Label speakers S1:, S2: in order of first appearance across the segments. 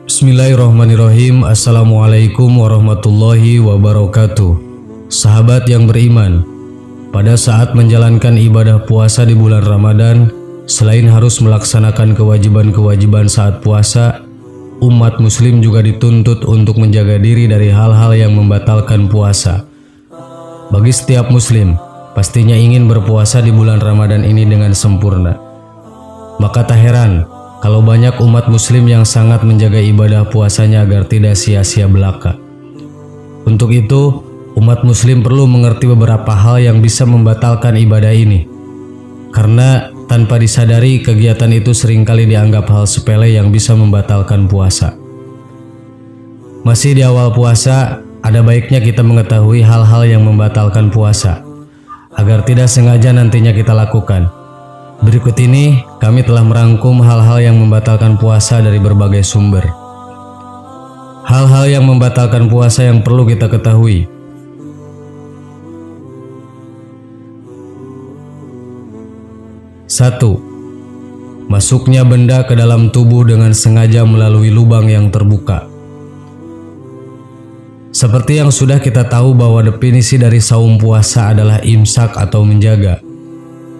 S1: Bismillahirrahmanirrahim. Assalamualaikum warahmatullahi wabarakatuh. Sahabat yang beriman, pada saat menjalankan ibadah puasa di bulan Ramadan, selain harus melaksanakan kewajiban-kewajiban saat puasa, umat muslim juga dituntut untuk menjaga diri dari hal-hal yang membatalkan puasa. Bagi setiap muslim, pastinya ingin berpuasa di bulan Ramadan ini dengan sempurna. Maka tak heran kalau banyak umat muslim yang sangat menjaga ibadah puasanya agar tidak sia-sia belaka. Untuk itu, umat muslim perlu mengerti beberapa hal yang bisa membatalkan ibadah ini. Karena tanpa disadari, kegiatan itu seringkali dianggap hal sepele yang bisa membatalkan puasa. Masih di awal puasa, ada baiknya kita mengetahui hal-hal yang membatalkan puasa, agar tidak sengaja nantinya kita lakukan. Berikut ini kami telah merangkum hal-hal yang membatalkan puasa dari berbagai sumber. Hal-hal yang membatalkan puasa yang perlu kita ketahui. 1. Masuknya benda ke dalam tubuh dengan sengaja melalui lubang yang terbuka. Seperti yang sudah kita tahu bahwa definisi dari saum puasa adalah imsak atau menjaga,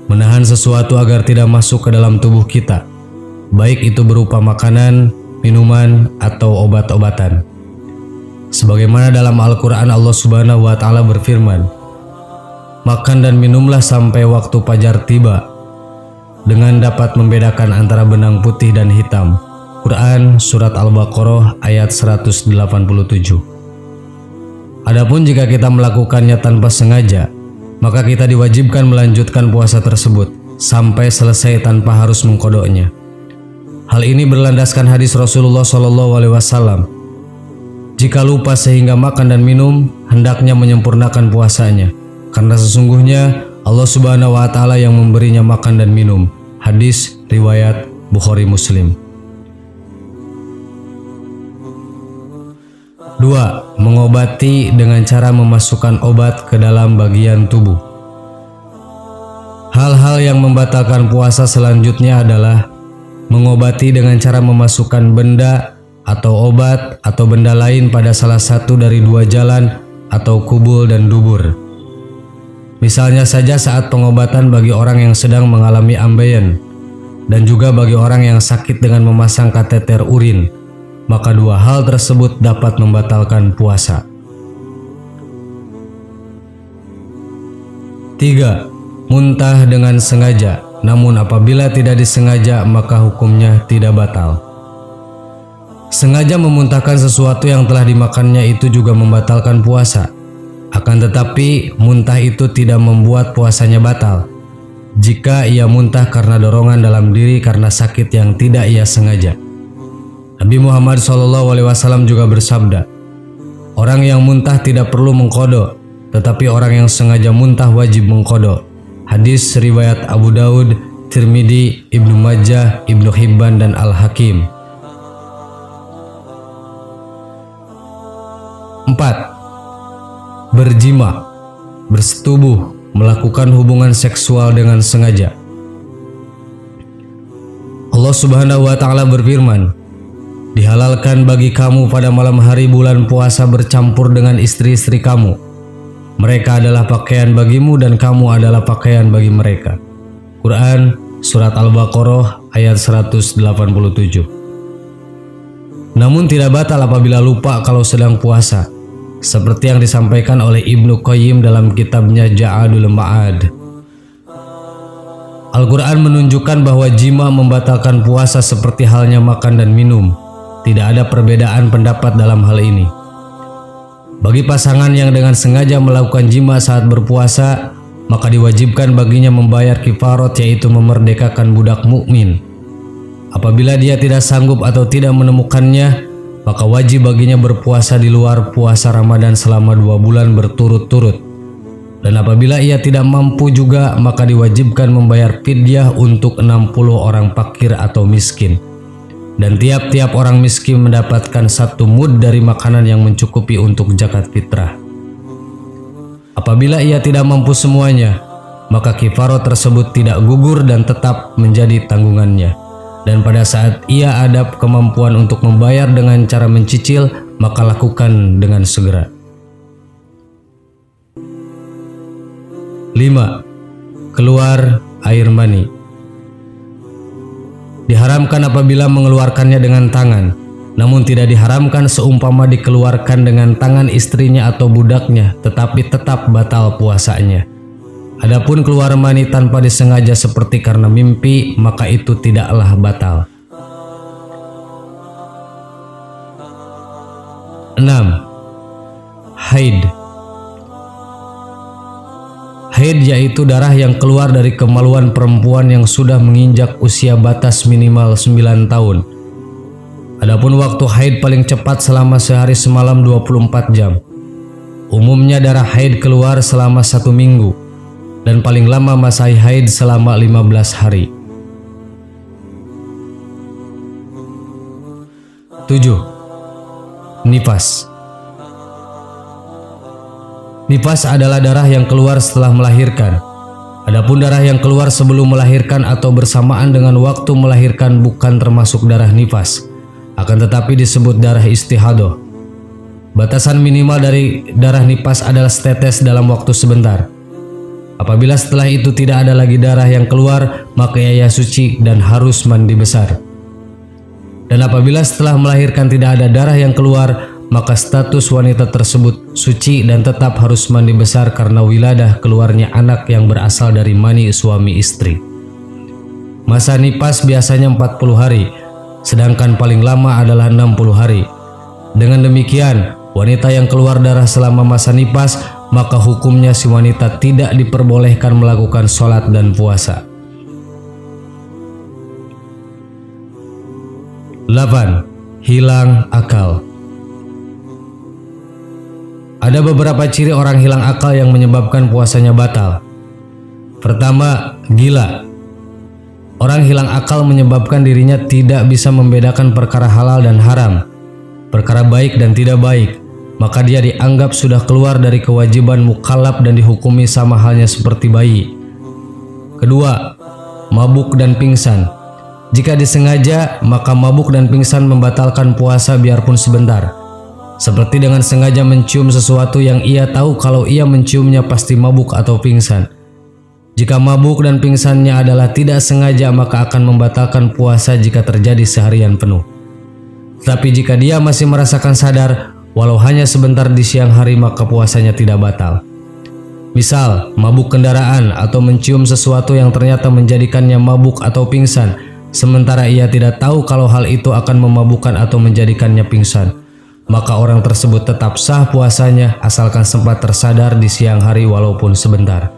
S1: menahan sesuatu agar tidak masuk ke dalam tubuh kita, baik itu berupa makanan, minuman, atau obat-obatan. Sebagaimana dalam Al-Quran Allah Subhanahu wa Ta'ala berfirman, "Makan dan minumlah sampai waktu fajar tiba, dengan dapat membedakan antara benang putih dan hitam." Quran Surat Al-Baqarah ayat 187. Adapun jika kita melakukannya tanpa sengaja, maka kita diwajibkan melanjutkan puasa tersebut sampai selesai tanpa harus mengkodoknya. Hal ini berlandaskan hadis Rasulullah SAW. Jika lupa sehingga makan dan minum, hendaknya menyempurnakan puasanya, karena sesungguhnya Allah Subhanahu wa Ta'ala yang memberinya makan dan minum. Hadis riwayat Bukhari Muslim. 2. Mengobati dengan cara memasukkan obat ke dalam bagian tubuh. Hal-hal yang membatalkan puasa selanjutnya adalah mengobati dengan cara memasukkan benda atau obat atau benda lain pada salah satu dari dua jalan atau kubul dan dubur. Misalnya saja saat pengobatan bagi orang yang sedang mengalami ambeien, dan juga bagi orang yang sakit dengan memasang kateter urin, maka dua hal tersebut dapat membatalkan puasa. 3. Muntah dengan sengaja, namun apabila tidak disengaja maka hukumnya tidak batal. Sengaja memuntahkan sesuatu yang telah dimakannya itu juga membatalkan puasa. Akan tetapi muntah itu tidak membuat puasanya batal jika ia muntah karena dorongan dalam diri karena sakit yang tidak ia sengaja. Nabi Muhammad SAW juga bersabda, "Orang yang muntah tidak perlu mengkodok, tetapi orang yang sengaja muntah wajib mengkodok." Hadis riwayat Abu Daud, Tirmidzi, Ibnu Majah, Ibnu Hibban, dan Al-Hakim. 4. Berjima, bersetubuh, melakukan hubungan seksual dengan sengaja. Allah Subhanahu wa Ta'ala berfirman, "Dihalalkan bagi kamu pada malam hari bulan puasa bercampur dengan istri-istri kamu. Mereka adalah pakaian bagimu dan kamu adalah pakaian bagi mereka." Quran Surat Al-Baqarah ayat 187. Namun tidak batal apabila lupa kalau sedang puasa, seperti yang disampaikan oleh Ibnu Qayyim dalam kitabnya Ja'adul Ma'ad. Al-Quran menunjukkan bahwa jima membatalkan puasa seperti halnya makan dan minum. Tidak ada perbedaan pendapat dalam hal ini. Bagi pasangan yang dengan sengaja melakukan jima saat berpuasa, maka diwajibkan baginya membayar kifarat, yaitu memerdekakan budak mukmin. Apabila dia tidak sanggup atau tidak menemukannya, maka wajib baginya berpuasa di luar puasa Ramadan selama 2 bulan berturut-turut. Dan apabila ia tidak mampu juga, maka diwajibkan membayar fidyah untuk 60 orang fakir atau miskin. dan tiap-tiap orang miskin mendapatkan 1 mud dari makanan yang mencukupi untuk zakat fitrah. Apabila ia tidak mampu semuanya, maka kifarah tersebut tidak gugur dan tetap menjadi tanggungannya. Dan pada saat ia ada kemampuan untuk membayar dengan cara mencicil, maka lakukan dengan segera. 5. Keluar air mani. Diharamkan apabila mengeluarkannya dengan tangan, namun tidak diharamkan seumpama dikeluarkan dengan tangan istrinya atau budaknya, tetapi tetap batal puasanya. Adapun keluar mani tanpa disengaja seperti karena mimpi, maka itu tidaklah batal. 6. Haid. Haid yaitu darah yang keluar dari kemaluan perempuan yang sudah menginjak usia batas minimal 9 tahun. Adapun waktu haid paling cepat selama sehari semalam 24 jam. Umumnya darah haid keluar selama 1 minggu, dan paling lama masa haid selama 15 hari. 7. Nifas. Nifas adalah darah yang keluar setelah melahirkan. Adapun darah yang keluar sebelum melahirkan atau bersamaan dengan waktu melahirkan bukan termasuk darah nifas, akan tetapi disebut darah istihadah. Batasan minimal dari darah nifas adalah setetes dalam waktu sebentar. Apabila setelah itu tidak ada lagi darah yang keluar, maka ia suci dan harus mandi besar. Dan apabila setelah melahirkan tidak ada darah yang keluar, maka status wanita tersebut suci dan tetap harus mandi besar karena wiladah keluarnya anak yang berasal dari mani suami istri. Masa nifas biasanya 40 hari, sedangkan paling lama adalah 60 hari. Dengan demikian, wanita yang keluar darah selama masa nifas, maka hukumnya si wanita tidak diperbolehkan melakukan sholat dan puasa. 8. Hilang akal. Ada beberapa ciri orang hilang akal yang menyebabkan puasanya batal. Pertama, gila. Orang hilang akal menyebabkan dirinya tidak bisa membedakan perkara halal dan haram, perkara baik dan tidak baik, maka dia dianggap sudah keluar dari kewajiban mukallaf dan dihukumi sama halnya seperti bayi. Kedua, mabuk dan pingsan. Jika disengaja, maka mabuk dan pingsan membatalkan puasa biarpun sebentar. Seperti dengan sengaja mencium sesuatu yang ia tahu kalau ia menciumnya pasti mabuk atau pingsan. Jika mabuk dan pingsannya adalah tidak sengaja, maka akan membatalkan puasa jika terjadi seharian penuh. Tapi jika dia masih merasakan sadar, walau hanya sebentar di siang hari, maka puasanya tidak batal. Misal, mabuk kendaraan atau mencium sesuatu yang ternyata menjadikannya mabuk atau pingsan, sementara ia tidak tahu kalau hal itu akan memabukkan atau menjadikannya pingsan, maka orang tersebut tetap sah puasanya asalkan sempat tersadar di siang hari walaupun sebentar.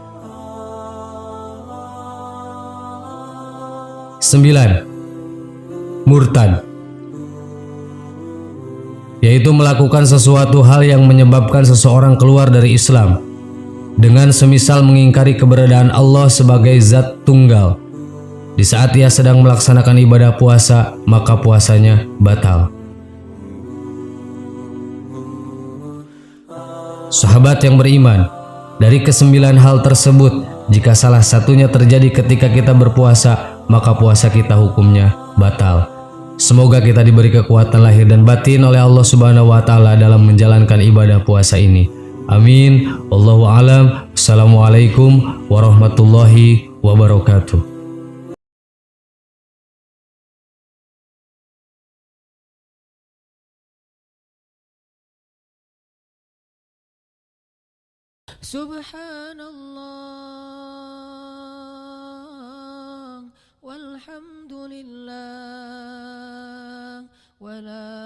S1: 9. Murtad, yaitu melakukan sesuatu hal yang menyebabkan seseorang keluar dari Islam, dengan semisal mengingkari keberadaan Allah sebagai zat tunggal. Di saat ia sedang melaksanakan ibadah puasa, maka puasanya batal. Sahabat yang beriman, dari ke-9 hal tersebut, jika salah satunya terjadi ketika kita berpuasa, maka puasa kita hukumnya batal. Semoga kita diberi kekuatan lahir dan batin oleh Allah Subhanahu wa taala dalam menjalankan ibadah puasa ini. Amin. Wallahu a'lam. Assalamualaikum warahmatullahi wabarakatuh.
S2: Subhanallah walhamdulillah wa la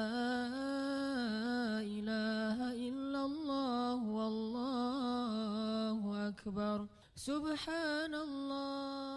S2: ilaha illallah wallahu akbar. Subhanallah.